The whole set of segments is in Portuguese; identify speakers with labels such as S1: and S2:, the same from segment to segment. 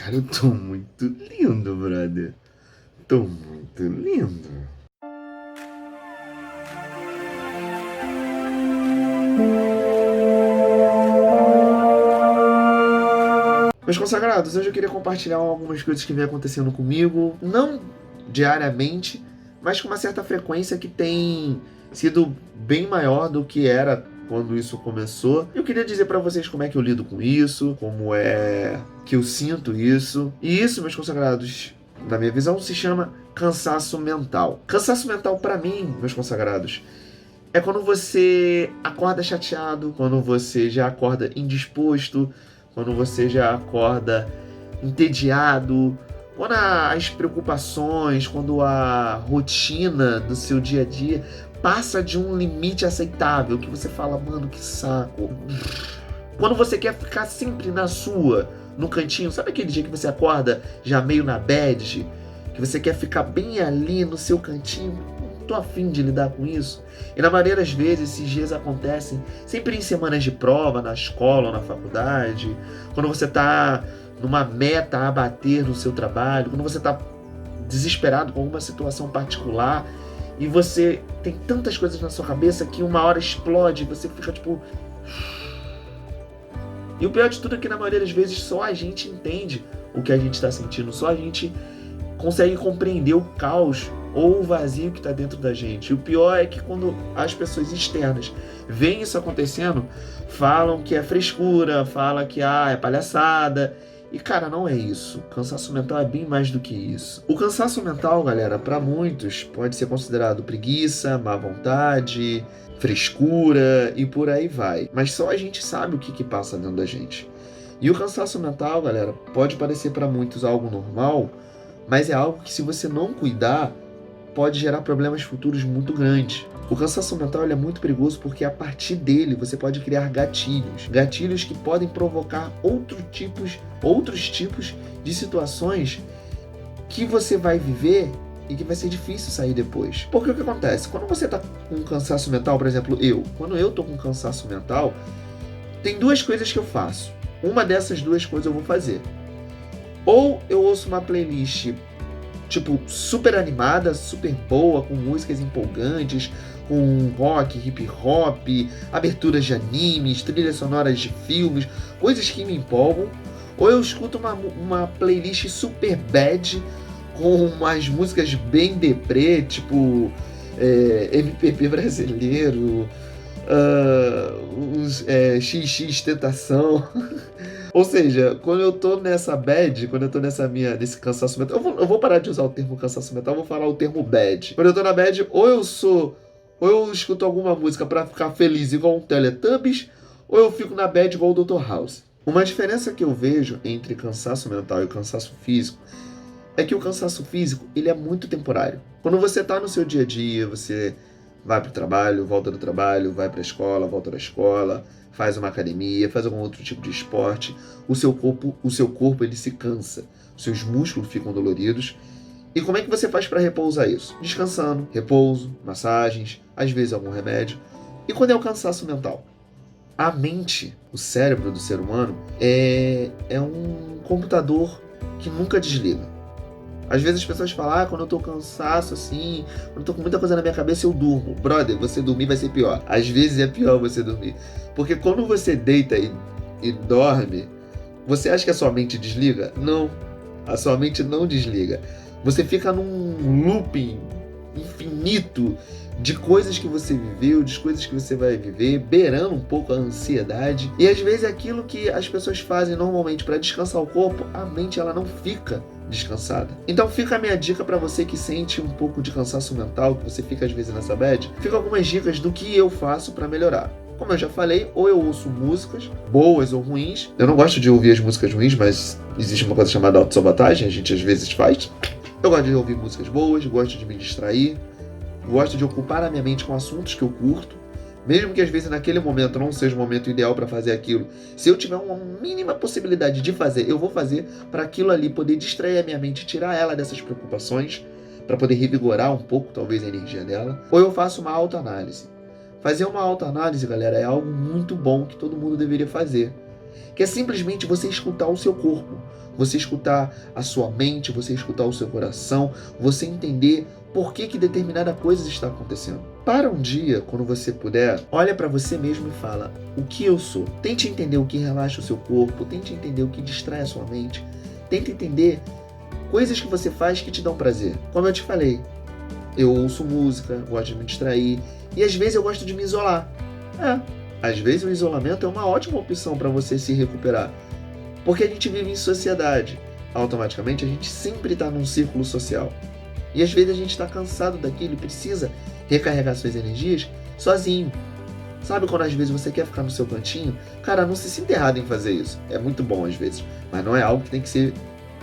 S1: Cara, eu tô muito lindo, brother. Tô muito lindo. Meus consagrados, hoje eu queria compartilhar algumas coisas que vem acontecendo comigo, não diariamente, mas com uma certa frequência que tem sido bem maior do que era quando isso começou. Eu queria dizer pra vocês como é que eu lido com isso, como é que eu sinto isso. E isso, meus consagrados, na minha visão, se chama cansaço mental. Cansaço mental pra mim, meus consagrados, é quando você acorda chateado, quando você já acorda indisposto, quando você já acorda entediado, quando as preocupações, quando a rotina do seu dia a dia passa de um limite aceitável, que você fala, mano, que saco. Quando você quer ficar sempre na sua, no cantinho, sabe aquele dia que você acorda já meio na bad, que você quer ficar bem ali no seu cantinho? Não tô afim de lidar com isso. E na maioria das vezes esses dias acontecem sempre em semanas de prova, na escola ou na faculdade, quando você tá numa meta a bater no seu trabalho, quando você tá desesperado com alguma situação particular e você tem tantas coisas na sua cabeça que uma hora explode e você fica tipo... E o pior de tudo é que na maioria das vezes só a gente entende o que a gente está sentindo, só a gente consegue compreender o caos ou o vazio que está dentro da gente. E o pior é que quando as pessoas externas veem isso acontecendo, falam que é frescura, falam que é palhaçada. E cara, não é isso. O cansaço mental é bem mais do que isso. O cansaço mental, galera, para muitos pode ser considerado preguiça, má vontade, frescura e por aí vai. Mas só a gente sabe o que passa dentro da gente. E o cansaço mental, galera, pode parecer para muitos algo normal, mas é algo que, se você não cuidar, pode gerar problemas futuros muito grandes. O cansaço mental ele é muito perigoso porque a partir dele você pode criar gatilhos que podem provocar outros tipos de situações que você vai viver e que vai ser difícil sair depois. Porque o que acontece? Quando você tá com cansaço mental, por exemplo, quando eu tô com cansaço mental, tem duas coisas que eu faço. Uma dessas duas coisas eu vou fazer. Ou eu ouço uma playlist tipo super animada, super boa, com músicas empolgantes, com rock, hip hop, aberturas de animes, trilhas sonoras de filmes, coisas que me empolgam. Ou eu escuto uma playlist super bad, com umas músicas bem deprê, tipo MPB brasileiro, XX Tentação. Ou seja, quando eu tô nessa bad, quando eu tô nesse cansaço mental, eu vou parar de usar o termo cansaço mental, eu vou falar o termo bad. Quando eu tô na bad, ou eu escuto alguma música pra ficar feliz igual um Teletubbies, ou eu fico na bad igual o Dr. House. Uma diferença que eu vejo entre cansaço mental e cansaço físico é que o cansaço físico, ele é muito temporário. Quando você tá no seu dia a dia, você vai pro trabalho, volta do trabalho, vai pra escola, volta da escola, faz uma academia, faz algum outro tipo de esporte, o seu corpo ele se cansa, os seus músculos ficam doloridos. E como é que você faz para repousar isso? Descansando, repouso, massagens, às vezes algum remédio. E quando é o cansaço mental? A mente, o cérebro do ser humano, é um computador que nunca desliga. Às vezes as pessoas falam, quando eu tô cansaço assim, quando eu tô com muita coisa na minha cabeça, eu durmo. Brother, você dormir vai ser pior. Às vezes é pior você dormir. Porque quando você deita e dorme, você acha que a sua mente desliga? Não. A sua mente não desliga. Você fica num looping infinito de coisas que você viveu, de coisas que você vai viver, beirando um pouco a ansiedade. E às vezes aquilo que as pessoas fazem normalmente para descansar o corpo, a mente ela não fica descansada. Então fica a minha dica para você que sente um pouco de cansaço mental, que você fica às vezes nessa bad, fica algumas dicas do que eu faço para melhorar. Como eu já falei, ou eu ouço músicas boas ou ruins. Eu não gosto de ouvir as músicas ruins, mas existe uma coisa chamada autossabotagem, a gente às vezes faz. Eu gosto de ouvir músicas boas, gosto de me distrair, gosto de ocupar a minha mente com assuntos que eu curto, mesmo que às vezes naquele momento não seja o momento ideal para fazer aquilo. Se eu tiver uma mínima possibilidade de fazer, eu vou fazer para aquilo ali poder distrair a minha mente, tirar ela dessas preocupações, para poder revigorar um pouco talvez a energia dela. Ou eu faço uma autoanálise. Fazer uma autoanálise, galera, é algo muito bom que todo mundo deveria fazer. que é simplesmente você escutar o seu corpo, você escutar a sua mente, você escutar o seu coração, você entender por que determinada coisa está acontecendo. Para um dia, quando você puder, olha para você mesmo e fala: o que eu sou? Tente entender o que relaxa o seu corpo, tente entender o que distrai a sua mente, tente entender coisas que você faz que te dão prazer. Como eu te falei, eu ouço música, gosto de me distrair e às vezes eu gosto de me isolar. Às vezes o isolamento é uma ótima opção para você se recuperar, porque a gente vive em sociedade. Automaticamente a gente sempre está num círculo social. E às vezes a gente está cansado daquilo e precisa recarregar suas energias sozinho. Sabe quando às vezes você quer ficar no seu cantinho? Cara, não se sinta errado em fazer isso. É muito bom às vezes, mas não é algo que tem que ser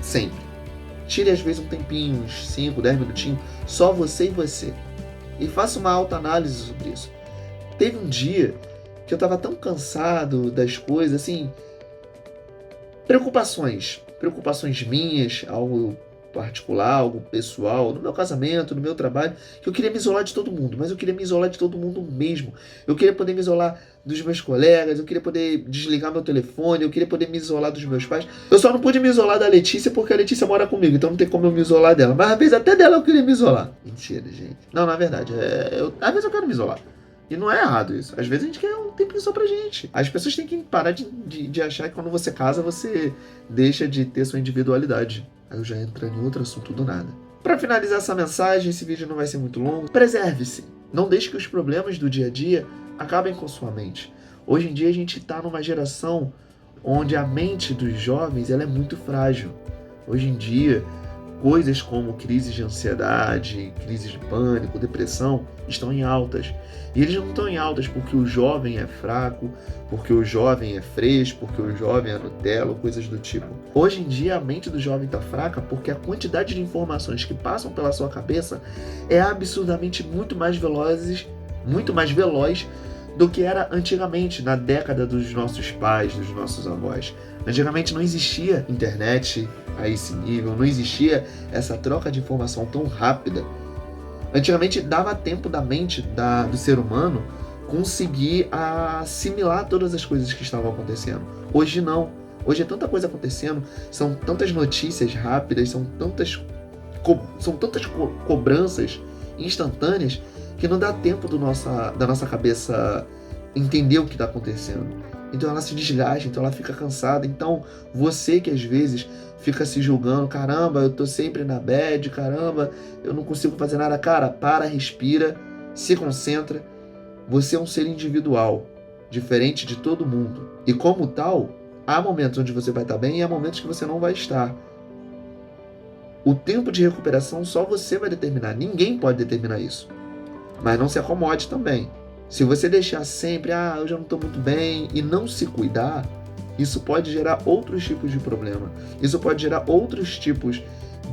S1: sempre. Tire às vezes um tempinho, uns 5, 10 minutinhos, só você e você. E faça uma autoanálise sobre isso. Teve um dia que eu estava tão cansado das coisas, assim, preocupações minhas, algo particular, algo pessoal, no meu casamento, no meu trabalho, que eu queria me isolar de todo mundo, mas eu queria me isolar de todo mundo mesmo. Eu queria poder me isolar dos meus colegas, eu queria poder desligar meu telefone, eu queria poder me isolar dos meus pais. Eu só não pude me isolar da Letícia porque a Letícia mora comigo, então não tem como eu me isolar dela. Mas às vezes até dela eu queria me isolar. Mentira, gente. Não, na verdade, às vezes eu quero me isolar. E não é errado isso. Às vezes a gente quer um tempinho só pra gente. As pessoas têm que parar de achar que quando você casa, você deixa de ter sua individualidade. Aí eu já entrando em outro assunto do nada. Para finalizar essa mensagem, esse vídeo não vai ser muito longo. Preserve-se. Não deixe que os problemas do dia a dia acabem com sua mente. Hoje em dia a gente está numa geração onde a mente dos jovens ela é muito frágil. Hoje em dia, coisas como crises de ansiedade, crises de pânico, depressão, estão em altas. E eles não estão em altas porque o jovem é fraco, porque o jovem é fresco, porque o jovem é Nutella, coisas do tipo. Hoje em dia a mente do jovem está fraca porque a quantidade de informações que passam pela sua cabeça é absurdamente muito mais veloz do que era antigamente, na década dos nossos pais, dos nossos avós. Antigamente não existia internet a esse nível, não existia essa troca de informação tão rápida. Antigamente dava tempo da mente do ser humano conseguir assimilar todas as coisas que estavam acontecendo. Hoje não. Hoje é tanta coisa acontecendo, são tantas notícias rápidas, são tantas cobranças instantâneas que não dá tempo da nossa cabeça entender o que está acontecendo. Então ela se desgasta, então ela fica cansada. Então você que às vezes fica se julgando, caramba, eu tô sempre na bad, caramba, eu não consigo fazer nada. Cara, para, respira, se concentra. Você é um ser individual, diferente de todo mundo. E como tal, há momentos onde você vai estar bem e há momentos que você não vai estar. O tempo de recuperação só você vai determinar, ninguém pode determinar isso. Mas não se acomode também. Se você deixar sempre, eu já não estou muito bem, e não se cuidar, isso pode gerar outros tipos de problema. Isso pode gerar outros tipos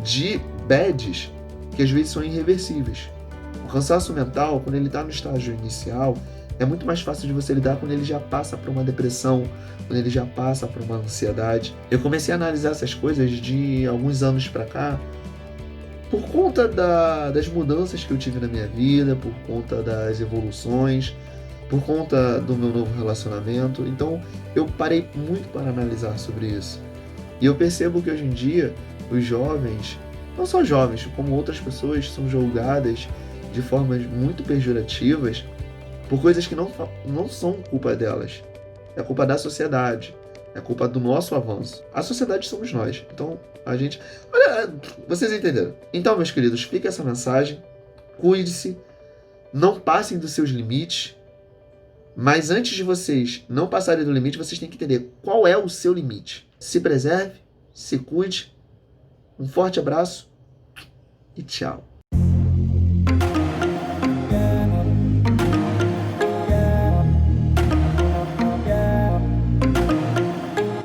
S1: de bads que às vezes são irreversíveis. O cansaço mental, quando ele está no estágio inicial, é muito mais fácil de você lidar quando ele já passa por uma depressão, quando ele já passa por uma ansiedade. Eu comecei a analisar essas coisas de alguns anos para cá, por conta das mudanças que eu tive na minha vida, por conta das evoluções, por conta do meu novo relacionamento. Então eu parei muito para analisar sobre isso. E eu percebo que hoje em dia os jovens, não só jovens, como outras pessoas, são julgadas de formas muito pejorativas por coisas que não são culpa delas. É culpa da sociedade. É culpa do nosso avanço. A sociedade somos nós. Então, a gente... Olha, vocês entenderam. Então, meus queridos, fica essa mensagem. Cuide-se. Não passem dos seus limites. Mas antes de vocês não passarem do limite, vocês têm que entender qual é o seu limite. Se preserve, se cuide. Um forte abraço e tchau.